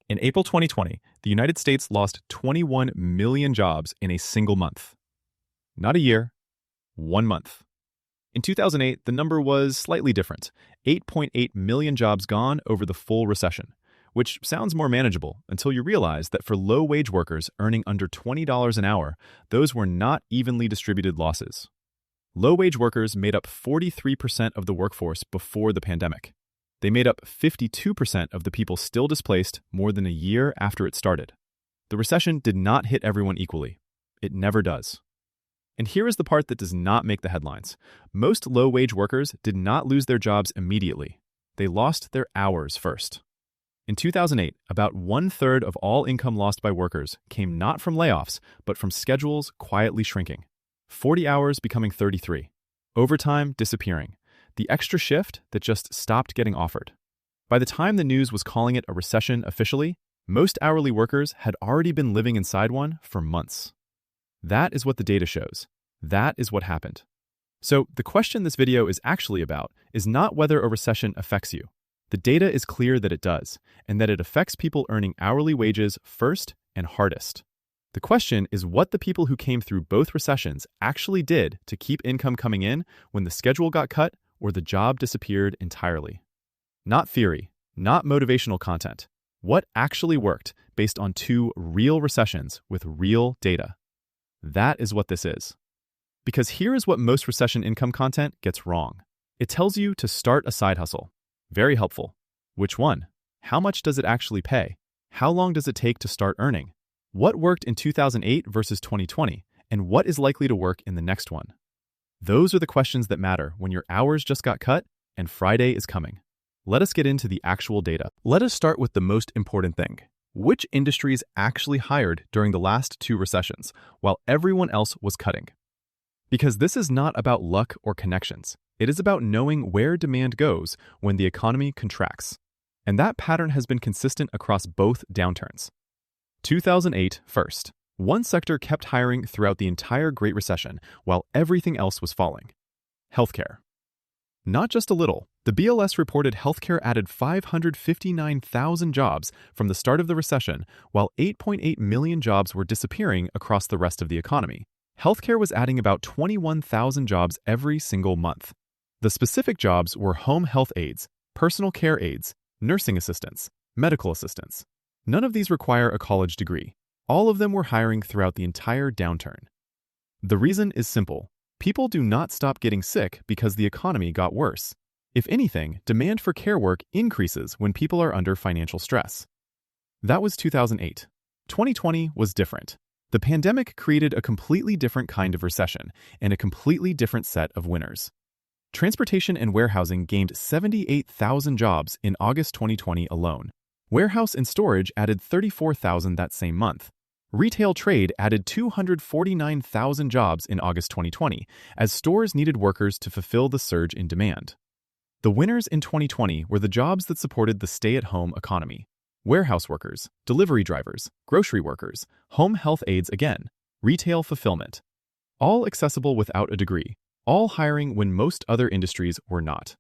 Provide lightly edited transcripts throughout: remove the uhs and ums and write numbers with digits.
In April 2020, the United States lost 21 million jobs in a single month. Not a year, 1 month. In 2008, the number was slightly different, 8.8 million jobs gone over the full recession, which sounds more manageable until you realize that for low-wage workers earning under $20 an hour, those were not evenly distributed losses. Low-wage workers made up 43% of the workforce before the pandemic. They made up 52% of the people still displaced more than a year after it started. The recession did not hit everyone equally. It never does. And here is the part that does not make the headlines. Most low-wage workers did not lose their jobs immediately. They lost their hours first. In 2008, about 1/3 of all income lost by workers came not from layoffs, but from schedules quietly shrinking. 40 hours becoming 33. Overtime disappearing. The extra shift that just stopped getting offered. By the time the news was calling it a recession officially, most hourly workers had already been living inside one for months. That is what the data shows. That is what happened. So the question this video is actually about is not whether a recession affects you. The data is clear that it does, and that it affects people earning hourly wages first and hardest. The question is what the people who came through both recessions actually did to keep income coming in when the schedule got cut or the job disappeared entirely. Not theory, not motivational content. What actually worked based on 2 real recessions with real data. That is what this is. Because here is what most recession income content gets wrong. It tells you to start a side hustle. Very helpful. Which one? How much does it actually pay? How long does it take to start earning? What worked in 2008 versus 2020, and what is likely to work in the next one? Those are the questions that matter when your hours just got cut and Friday is coming. Let us get into the actual data. Let us start with the most important thing. Which industries actually hired during the last 2 recessions, while everyone else was cutting? Because this is not about luck or connections. It is about knowing where demand goes when the economy contracts. And that pattern has been consistent across both downturns. 2008 first. One sector kept hiring throughout the entire Great Recession, while everything else was falling. Healthcare. Not just a little. The BLS reported healthcare added 559,000 jobs from the start of the recession, while 8.8 million jobs were disappearing across the rest of the economy. Healthcare was adding about 21,000 jobs every single month. The specific jobs were home health aides, personal care aides, nursing assistants, medical assistants. None of these require a college degree. All of them were hiring throughout the entire downturn. The reason is simple. People do not stop getting sick because the economy got worse. If anything, demand for care work increases when people are under financial stress. That was 2008. 2020 was different. The pandemic created a completely different kind of recession and a completely different set of winners. Transportation and warehousing gained 78,000 jobs in August 2020 alone. Warehouse and storage added 34,000 that same month. Retail trade added 249,000 jobs in August 2020 as stores needed workers to fulfill the surge in demand. The winners in 2020 were the jobs that supported the stay-at-home economy. Warehouse workers, delivery drivers, grocery workers, home health aides again, retail fulfillment. All accessible without a degree, all hiring when most other industries were not.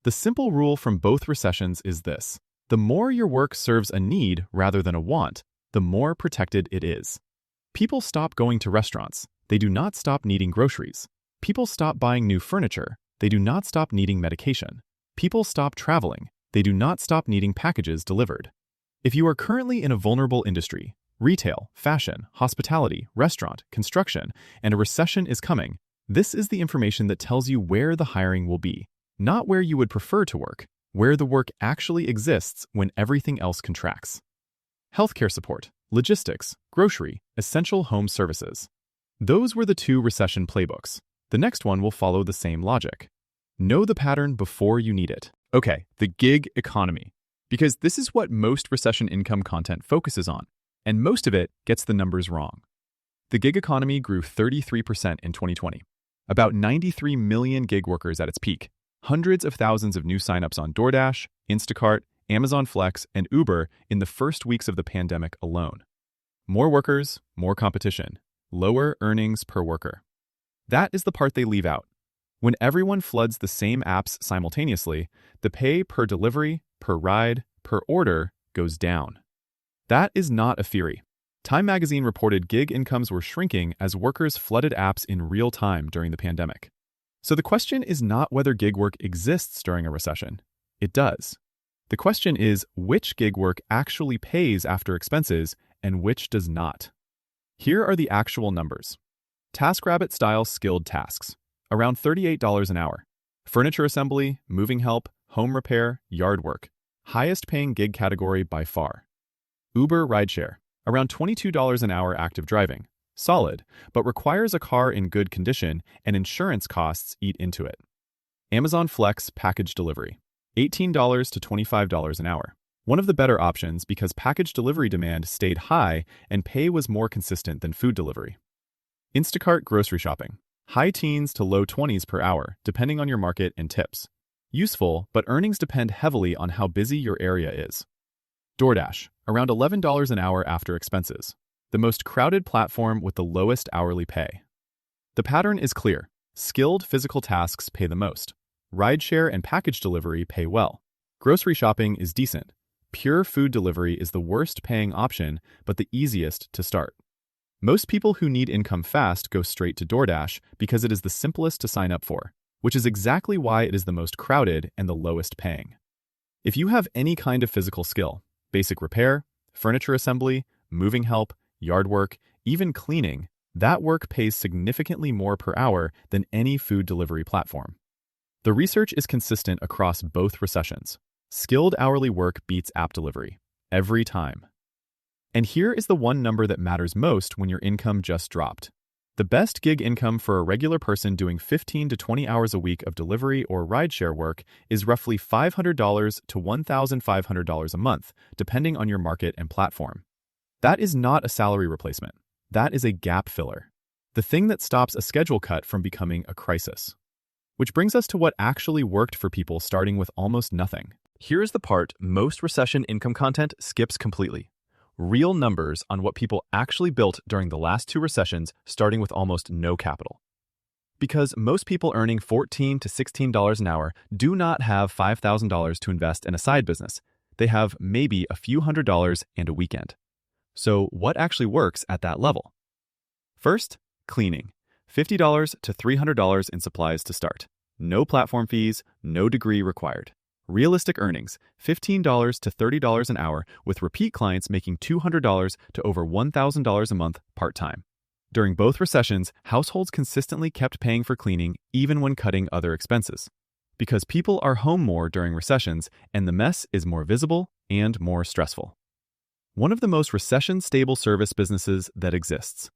The simple rule from both recessions is this. The more your work serves a need rather than a want, the more protected it is. People stop going to restaurants. They do not stop needing groceries. People stop buying new furniture. They do not stop needing medication. People stop traveling. They do not stop needing packages delivered. If you are currently in a vulnerable industry, retail, fashion, hospitality, restaurant, construction, and a recession is coming, this is the information that tells you where the hiring will be, not where you would prefer to work, where the work actually exists when everything else contracts. Healthcare support, logistics, grocery, essential home services. Those were the 2 recession playbooks. The next one will follow the same logic. Know the pattern before you need it. Okay, the gig economy. Because this is what most recession income content focuses on, and most of it gets the numbers wrong. The gig economy grew 33% in 2020. About 93 million gig workers at its peak. Hundreds of thousands of new signups on DoorDash, Instacart, Amazon Flex, and Uber in the first weeks of the pandemic alone. More workers, more competition, lower earnings per worker. That is the part they leave out. When everyone floods the same apps simultaneously, the pay per delivery, per ride, per order goes down. That is not a theory. Time magazine reported gig incomes were shrinking as workers flooded apps in real time during the pandemic. So the question is not whether gig work exists during a recession. It does. The question is which gig work actually pays after expenses and which does not. Here are the actual numbers. TaskRabbit-style skilled tasks, around $38 an hour. Furniture assembly, moving help, home repair, yard work. Highest paying gig category by far. Uber rideshare, around $22 an hour active driving. Solid, but requires a car in good condition and insurance costs eat into it. Amazon Flex package delivery, $18 to $25 an hour. One of the better options because package delivery demand stayed high and pay was more consistent than food delivery. Instacart grocery shopping, high teens to low 20s per hour, depending on your market and tips. Useful, but earnings depend heavily on how busy your area is. DoorDash, around $11 an hour after expenses. The most crowded platform with the lowest hourly pay. The pattern is clear. Skilled physical tasks pay the most. Rideshare and package delivery pay well. Grocery shopping is decent. Pure food delivery is the worst paying option, but the easiest to start. Most people who need income fast go straight to DoorDash because it is the simplest to sign up for, which is exactly why it is the most crowded and the lowest paying. If you have any kind of physical skill, basic repair, furniture assembly, moving help, yard work, even cleaning, that work pays significantly more per hour than any food delivery platform. The research is consistent across both recessions. Skilled hourly work beats app delivery, every time. And here is the one number that matters most when your income just dropped. The best gig income for a regular person doing 15 to 20 hours a week of delivery or rideshare work is roughly $500 to $1,500 a month, depending on your market and platform. That is not a salary replacement. That is a gap filler. The thing that stops a schedule cut from becoming a crisis. Which brings us to what actually worked for people starting with almost nothing. Here's the part most recession income content skips completely. Real numbers on what people actually built during the last two recessions starting with almost no capital. Because most people earning $14 to $16 an hour do not have $5,000 to invest in a side business. They have maybe a few $100s and a weekend. So what actually works at that level? First, cleaning. $50 to $300 in supplies to start. No platform fees, no degree required. Realistic earnings, $15 to $30 an hour, with repeat clients making $200 to over $1,000 a month part-time. During both recessions, households consistently kept paying for cleaning even when cutting other expenses. Because people are home more during recessions, and the mess is more visible and more stressful. One of the most recession-stable service businesses that exists.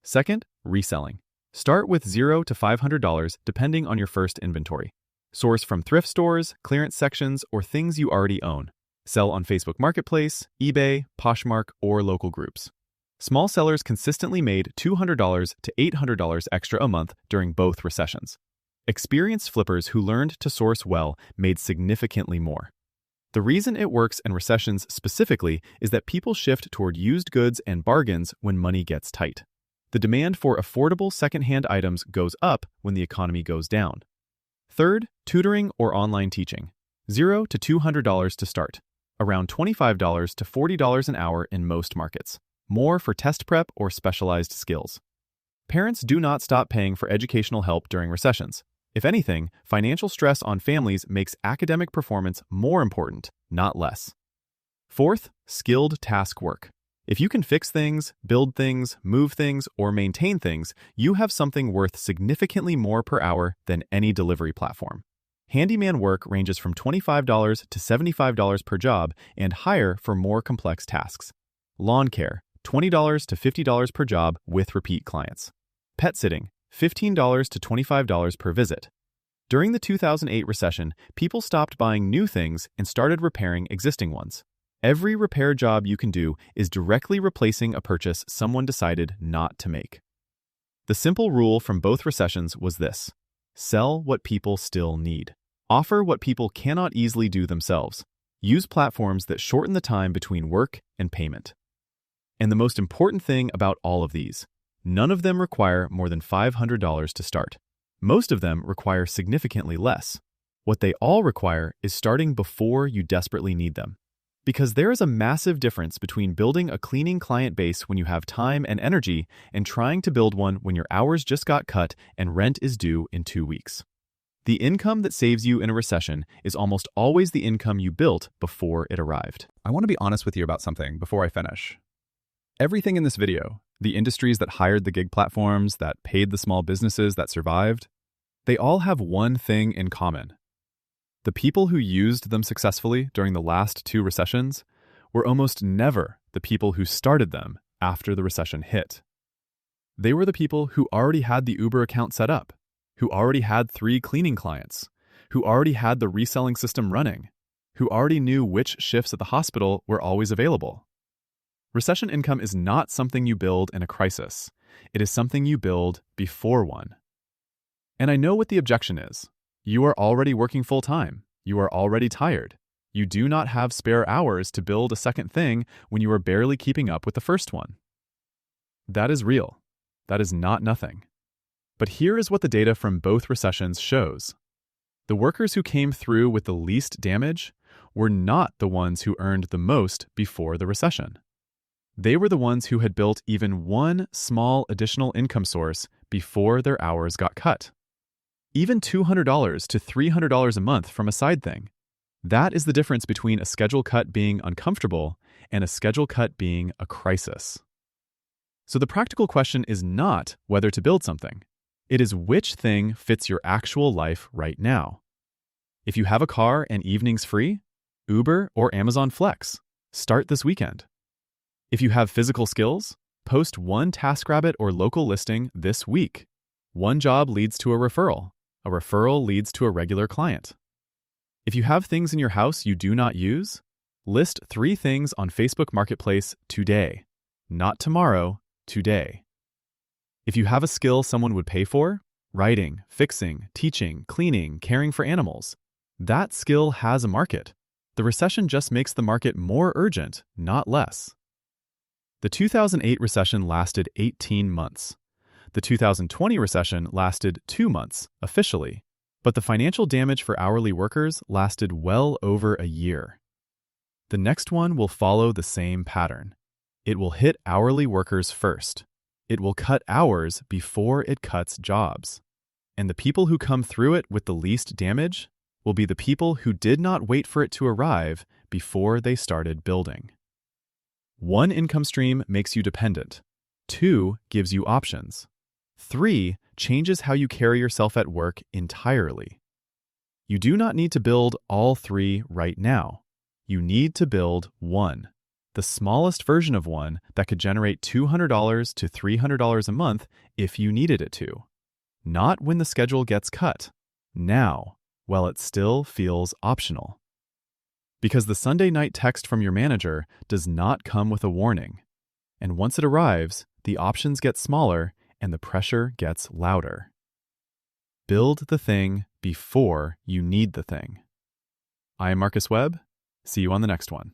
Second, reselling. Start with $0 to $500 depending on your first inventory. Source from thrift stores, clearance sections, or things you already own. Sell on Facebook Marketplace, eBay, Poshmark, or local groups. Small sellers consistently made $200 to $800 extra a month during both recessions. Experienced flippers who learned to source well made significantly more. The reason it works in recessions specifically is that people shift toward used goods and bargains when money gets tight. The demand for affordable secondhand items goes up when the economy goes down. Third, tutoring or online teaching. $0 to $200 to start. Around $25 to $40 an hour in most markets. More for test prep or specialized skills. Parents do not stop paying for educational help during recessions. If anything, financial stress on families makes academic performance more important, not less. Fourth, skilled task work. If you can fix things, build things, move things, or maintain things, you have something worth significantly more per hour than any delivery platform. Handyman work ranges from $25 to $75 per job and higher for more complex tasks. Lawn care, $20 to $50 per job with repeat clients. Pet sitting, $15 to $25 per visit. During the 2008 recession, people stopped buying new things and started repairing existing ones. Every repair job you can do is directly replacing a purchase someone decided not to make. The simple rule from both recessions was this: sell what people still need. Offer what people cannot easily do themselves. Use platforms that shorten the time between work and payment. And the most important thing about all of these, none of them require more than $500 to start. Most of them require significantly less. What they all require is starting before you desperately need them. Because there is a massive difference between building a cleaning client base when you have time and energy and trying to build one when your hours just got cut and rent is due in 2 weeks. The income that saves you in a recession is almost always the income you built before it arrived. I want to be honest with you about something before I finish. Everything in this video, the industries that hired the gig platforms, that paid the small businesses that survived, they all have one thing in common. The people who used them successfully during the last 2 recessions were almost never the people who started them after the recession hit. They were the people who already had the Uber account set up, who already had 3 cleaning clients, who already had the reselling system running, who already knew which shifts at the hospital were always available. Recession income is not something you build in a crisis. It is something you build before one. And I know what the objection is. You are already working full-time. You are already tired. You do not have spare hours to build a second thing when you are barely keeping up with the first one. That is real. That is not nothing. But here is what the data from both recessions shows. The workers who came through with the least damage were not the ones who earned the most before the recession. They were the ones who had built even one small additional income source before their hours got cut. Even $200 to $300 a month from a side thing. That is the difference between a schedule cut being uncomfortable and a schedule cut being a crisis. So the practical question is not whether to build something. It is which thing fits your actual life right now. If you have a car and evenings free, Uber or Amazon Flex. Start this weekend. If you have physical skills, post one TaskRabbit or local listing this week. One job leads to a referral. A referral leads to a regular client. If you have things in your house you do not use, list 3 things on Facebook Marketplace today. Not tomorrow, today. If you have a skill someone would pay for, writing, fixing, teaching, cleaning, caring for animals, that skill has a market. The recession just makes the market more urgent, not less. The 2008 recession lasted 18 months. The 2020 recession lasted 2 months, officially, but the financial damage for hourly workers lasted well over a year. The next one will follow the same pattern. It will hit hourly workers first. It will cut hours before it cuts jobs. And the people who come through it with the least damage will be the people who did not wait for it to arrive before they started building. 1 income stream makes you dependent. 2 gives you options. 3 changes how you carry yourself at work entirely. You do not need to build all 3 right now. You need to build one, the smallest version of one that could generate $200 to $300 a month if you needed it to. Not when the schedule gets cut. Now, while it still feels optional. Because the Sunday night text from your manager does not come with a warning. And once it arrives, the options get smaller and the pressure gets louder. Build the thing before you need the thing. I am Marcus Webb. See you on the next one.